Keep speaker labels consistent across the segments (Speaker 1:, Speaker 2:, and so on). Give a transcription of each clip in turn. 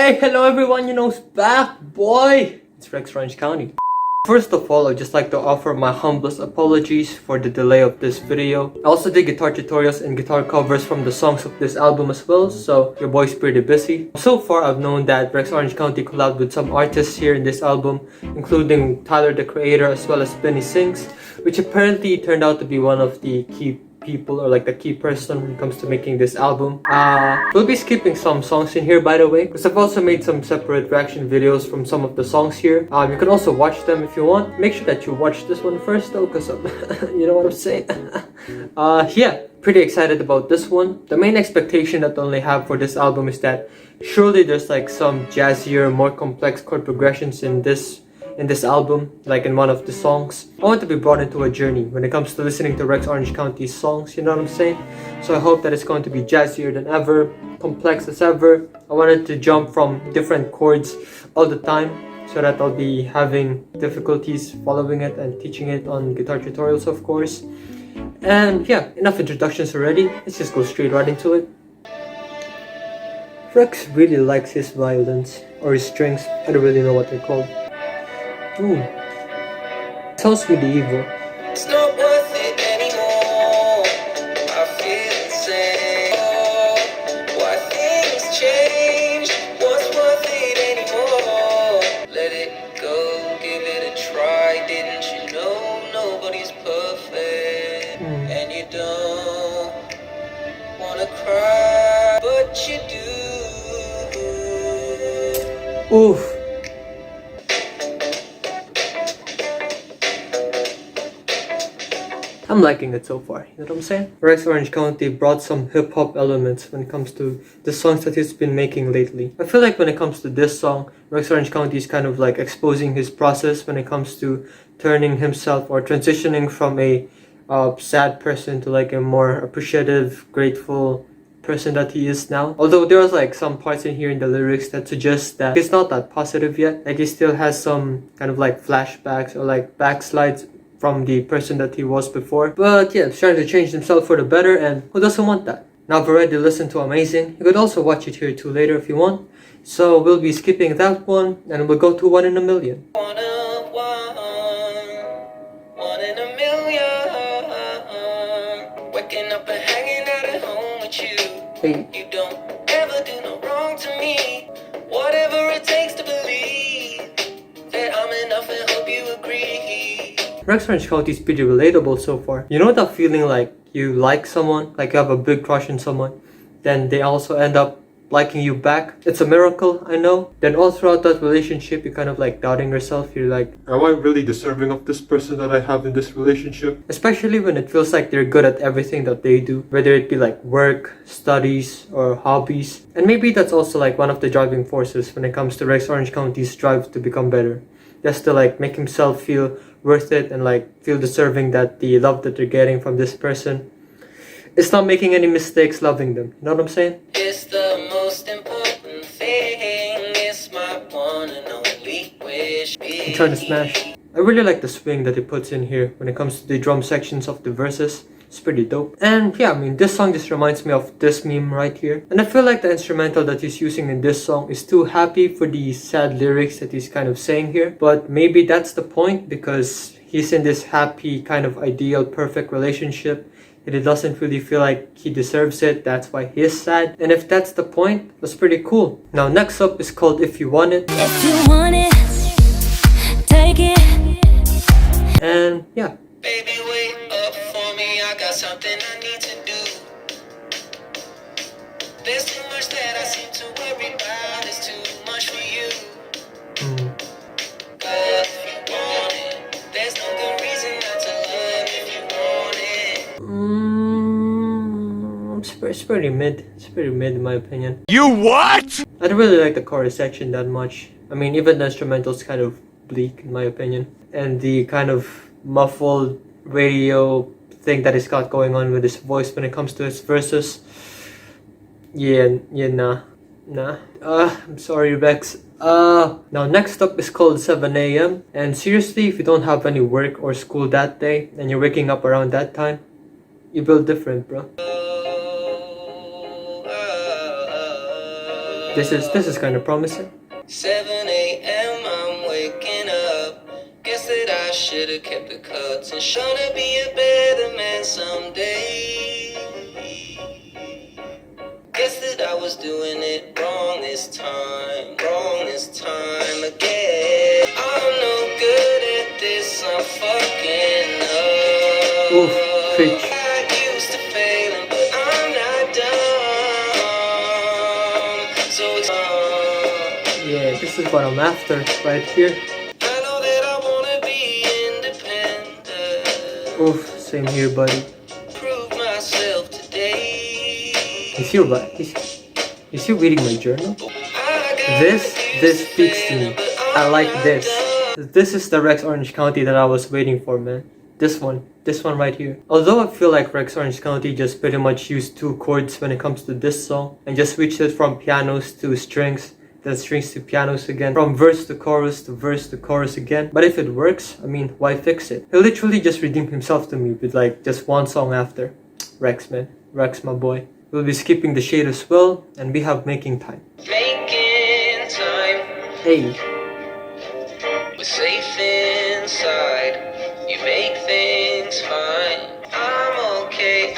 Speaker 1: Hey, hello everyone, you know who's back, boy! It's Rex Orange County. First of all, I'd just like to offer my humblest apologies for the delay of this video. I also did guitar tutorials and guitar covers from the songs of this album as well, so your boy's pretty busy. So far, I've known that Rex Orange County collabed with some artists here in this album, including Tyler the Creator as well as Benny Sings, which apparently turned out to be one of the key people or like the key person when it comes to making this album. We'll be skipping some songs in here, by the way, because I've also made some separate reaction videos from some of the songs here. You can also watch them if you want. Make sure that you watch this one first though, because you know what I'm saying. Yeah, pretty excited about this one. The main expectation that I only have for this album is that surely there's like some jazzier, more complex chord progressions in this album, like in one of the songs. I want to be brought into a journey when it comes to listening to Rex Orange County's songs, you know what I'm saying? So I hope that it's going to be jazzier than ever, complex as ever. I wanted to jump from different chords all the time so that I'll be having difficulties following it and teaching it on guitar tutorials, of course. And yeah, enough introductions already. Let's just go straight right into it. Rex really likes his violins, or his strings. I don't really know what they're called. Ooh. Sounds medieval.
Speaker 2: It's not worth it anymore. I feel insane. Why things change? What's worth it anymore? Let it go, give it a try. Didn't you know nobody's perfect? And you don't wanna cry, but you do.
Speaker 1: Oof. I'm liking it so far, you know what I'm saying? Rex Orange County brought some hip-hop elements when it comes to the songs that he's been making lately. I feel like when it comes to this song, Rex Orange County is kind of like exposing his process when it comes to turning himself or transitioning from a sad person to like a more appreciative, grateful person that he is now. Although there was like some parts in here in the lyrics that suggest that he's not that positive yet. Like he still has some kind of like flashbacks or like backslides from the person that he was before. But yeah, he's trying to change himself for the better, and who doesn't want that? Now I've already listened to Amazing. You could also watch it here too later if you want. So we'll be skipping that one and we'll go to One in a Million.
Speaker 2: One in a million. Waking up and hanging out at home with you.
Speaker 1: Hey.
Speaker 2: You don't ever do no wrong to me. Whatever it takes to believe that I'm enough and hope you agree.
Speaker 1: Rex Orange County is pretty relatable so far. You know that feeling like you like someone, like you have a big crush on someone, then they also end up liking you back? It's a miracle, I know. Then all throughout that relationship, you're kind of like doubting yourself. You're like, am I really deserving of this person that I have in this relationship? Especially when it feels like they're good at everything that they do, whether it be like work, studies, or hobbies. And maybe that's also like one of the driving forces when it comes to Rex Orange County's drive to become better. Just to like make himself feel worth it and like feel deserving that the love that they're getting from this person, it's not making any mistakes loving them. You know what I'm saying?
Speaker 2: It's the most important thing. It's my one and only wish.
Speaker 1: I'm trying to smash. I really like the swing that he puts in here when it comes to the drum sections of the verses. It's pretty dope. And yeah, I mean, this song just reminds me of this meme right here. And I feel like the instrumental that he's using in this song is too happy for the sad lyrics that he's kind of saying here. But maybe that's the point, because he's in this happy, kind of ideal, perfect relationship and he doesn't really feel like he deserves it. That's why he's sad. And if that's the point, that's pretty cool. Now next up is called If You Want It.
Speaker 3: If you want it, take it.
Speaker 1: And yeah.
Speaker 2: Baby, wait up for me. I got something I need to do. There's too much that I seem to worry about. It's too much for you. But if you want it, there's no good reason not to love if you want it.
Speaker 1: It's pretty mid. It's pretty mid in my opinion.
Speaker 4: You what?
Speaker 1: I don't really like the chorus section that much. I mean, even the instrumental's kind of bleak in my opinion. And the kind of muffled radio thing that he's got going on with his voice when it comes to his verses. Nah. I'm sorry, Rex. Now next up is called 7 a.m. And seriously, if you don't have any work or school that day and you're waking up around that time, you build different, bro. This is kind of promising.
Speaker 2: 7 a.m. I'm waking up. Guess that I should have kept the cuts and trying to be a better man someday. Guess that I was doing it wrong this time again. I'm no good at this, I'm fucking up.
Speaker 1: Oof, preach.
Speaker 2: I used to failing, but I'm not dumb. So it's
Speaker 1: Yeah, this is what I'm after right here.
Speaker 2: I know that I wanna be independent.
Speaker 1: Oof, same here, buddy.
Speaker 2: Prove myself today.
Speaker 1: Is he reading my journal? This speaks to me. I like this. This is the Rex Orange County that I was waiting for, man. This one right here. Although I feel like Rex Orange County just pretty much used 2 chords when it comes to this song and just switched it from pianos to strings, then strings to pianos again, from verse to chorus to verse to chorus again. But if it works, I mean, why fix it? He literally just redeemed himself to me with like just 1 song after. Rex, man. Rex, my boy. We'll be skipping the shade as well, and we have Making Time.
Speaker 2: Making time.
Speaker 1: Hey.
Speaker 2: We're safe inside. You make things fine. I'm okay.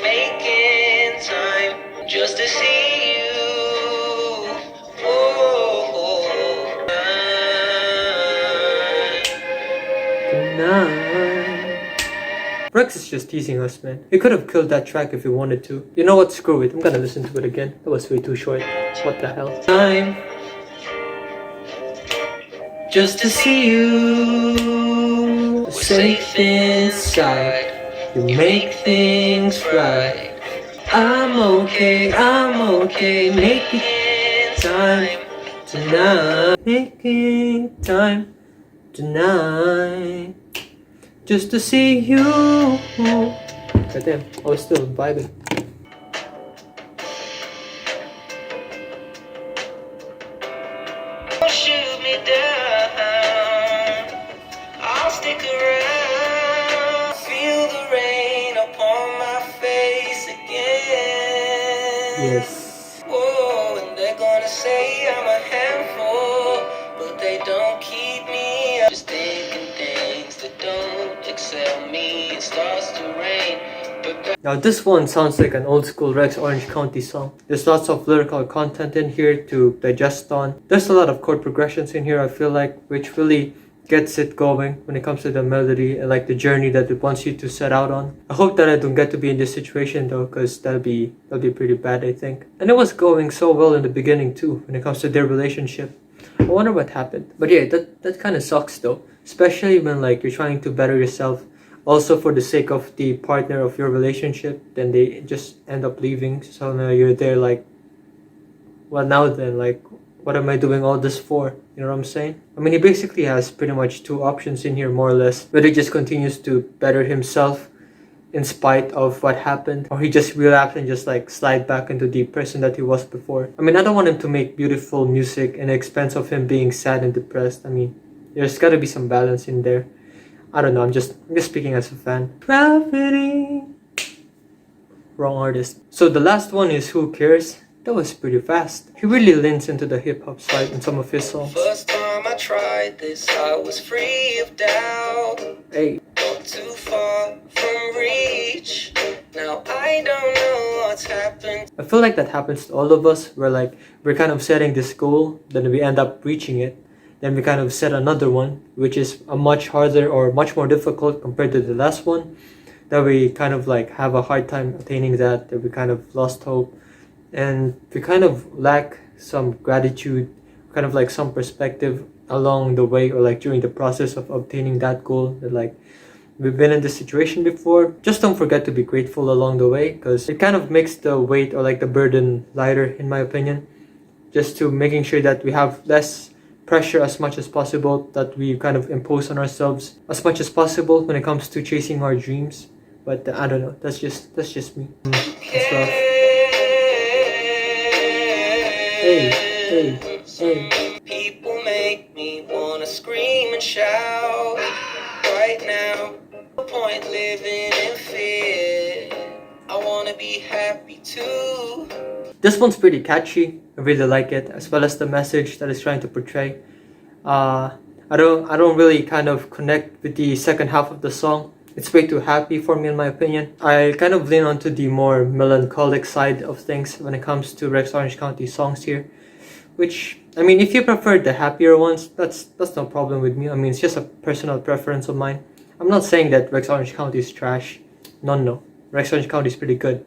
Speaker 2: Making time just to see you.
Speaker 1: Tonight. Rex is just teasing us, man. He could have killed that track if he wanted to. You know what? Screw it. I'm gonna listen to it again. That was way too short. What the hell? Time. Just to see you.
Speaker 2: We're safe inside.
Speaker 1: You make things right. I'm okay. Making time tonight. Making time tonight. Just to see you. God damn, I was still vibing.
Speaker 2: Don't shoot me down. I'll stick around. Feel the rain upon my face again.
Speaker 1: Yes.
Speaker 2: Oh, and they're gonna say I'm a handful, but they don't keep me up. Just thinking things that don't excel me. It starts to rain.
Speaker 1: Now this one sounds like an old school Rex Orange County song. There's lots of lyrical content in here to digest on. There's a lot of chord progressions in here, I feel like, which really gets it going when it comes to the melody and like the journey that it wants you to set out on. I hope that I don't get to be in this situation though, because that'll be pretty bad, I think. And it was going so well in the beginning too when it comes to their relationship. I wonder what happened. But yeah, that kind of sucks though, especially when like you're trying to better yourself also for the sake of the partner of your relationship, then they just end up leaving. So now you're there like, well now then, like, what am I doing all this for? You know what I'm saying? I mean, he basically has pretty much 2 options in here, more or less. Whether he just continues to better himself in spite of what happened, or he just relapsed and just like slide back into the person that he was before. I mean, I don't want him to make beautiful music at the expense of him being sad and depressed. I mean, there's gotta be some balance in there. I don't know, I'm just speaking as a fan. Gravity. Wrong artist. So the last one is Who Cares? That was pretty fast. He really leans into the hip hop side in some of his songs.
Speaker 2: First time I tried this, I was free of doubt.
Speaker 1: Hey.
Speaker 2: Not too far from reach. Now I don't know what's happened.
Speaker 1: I feel like that happens to all of us, where like we're kind of setting this goal, then we end up reaching it. Then we kind of set another one, which is a much harder or much more difficult compared to the last one. That we kind of like have a hard time attaining that we kind of lost hope. And we kind of lack some gratitude, kind of like some perspective along the way or like during the process of obtaining that goal. That like we've been in this situation before. Just don't forget to be grateful along the way, because it kind of makes the weight or like the burden lighter, in my opinion. Just to making sure that we have less pressure as much as possible, that we kind of impose on ourselves as much as possible when it comes to chasing our dreams. But I don't know, that's just me. It's rough. Hey.
Speaker 2: People make me wanna scream and shout right now. No point living in fear. I wanna be happy too.
Speaker 1: This one's pretty catchy. I really like it, as well as the message that it's trying to portray. I don't really kind of connect with the second half of the song. It's way too happy for me in my opinion. I kind of lean onto the more melancholic side of things when it comes to Rex Orange County songs here. Which, I mean, if you prefer the happier ones, that's no problem with me. I mean, it's just a personal preference of mine. I'm not saying that Rex Orange County is trash. No. Rex Orange County is pretty good.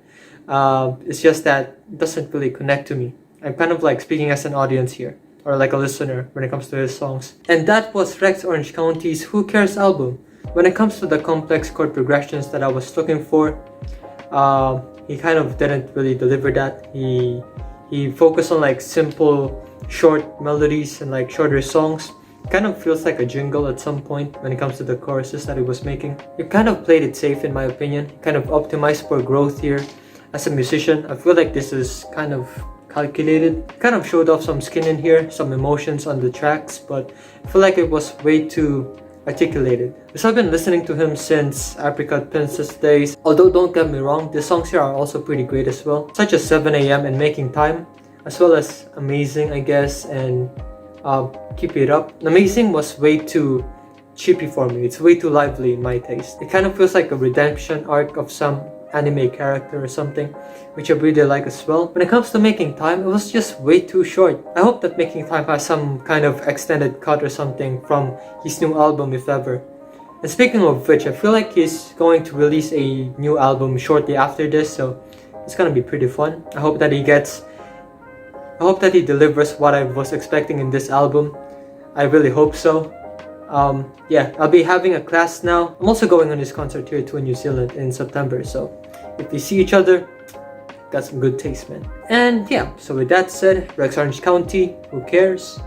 Speaker 1: It's just that it doesn't really connect to me. I'm kind of like speaking as an audience here, or like a listener when it comes to his songs. And that was Rex Orange County's Who Cares album. When it comes to the complex chord progressions that I was looking for, he kind of didn't really deliver that. He focused on like simple, short melodies and like shorter songs. It kind of feels like a jingle at some point when it comes to the choruses that he was making. He kind of played it safe in my opinion. He kind of optimized for growth here. As a musician, I feel like this is kind of calculated. Kind of showed off some skin in here, some emotions on the tracks, but I feel like it was way too articulated. Because I've been listening to him since Apricot Princess days. Although don't get me wrong, the songs here are also pretty great as well, such as 7 AM and Making Time, as well as Amazing, I guess, and Keep It Up. Amazing was way too cheapy for me. It's way too lively in my taste. It kind of feels like a redemption arc of some anime character or something, which I really like as well. When it comes to Making Time, it was just way too short. I hope that Making Time has some kind of extended cut or something from his new album, if ever. And speaking of which, I feel like he's going to release a new album shortly after this, so it's gonna be pretty fun. I hope that he delivers what I was expecting in this album. I really hope so. Yeah, I'll be having a class now. I'm also going on this concert here to New Zealand in September, so if we see each other, got some good taste, man. And yeah, so with that said, Rex Orange County, who cares?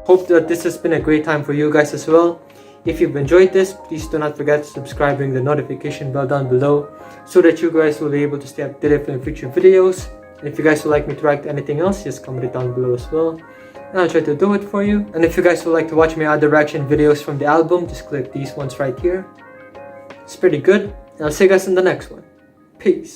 Speaker 1: Hope that this has been a great time for you guys as well. If you've enjoyed this, please do not forget to subscribe and ring the notification bell down below so that you guys will be able to stay updated for future videos. And if you guys would like me to react to anything else, just comment it down below as well, and I'll try to do it for you. And if you guys would like to watch my other reaction videos from the album, just click these ones right here. It's pretty good, and I'll see you guys in the next one. Peace.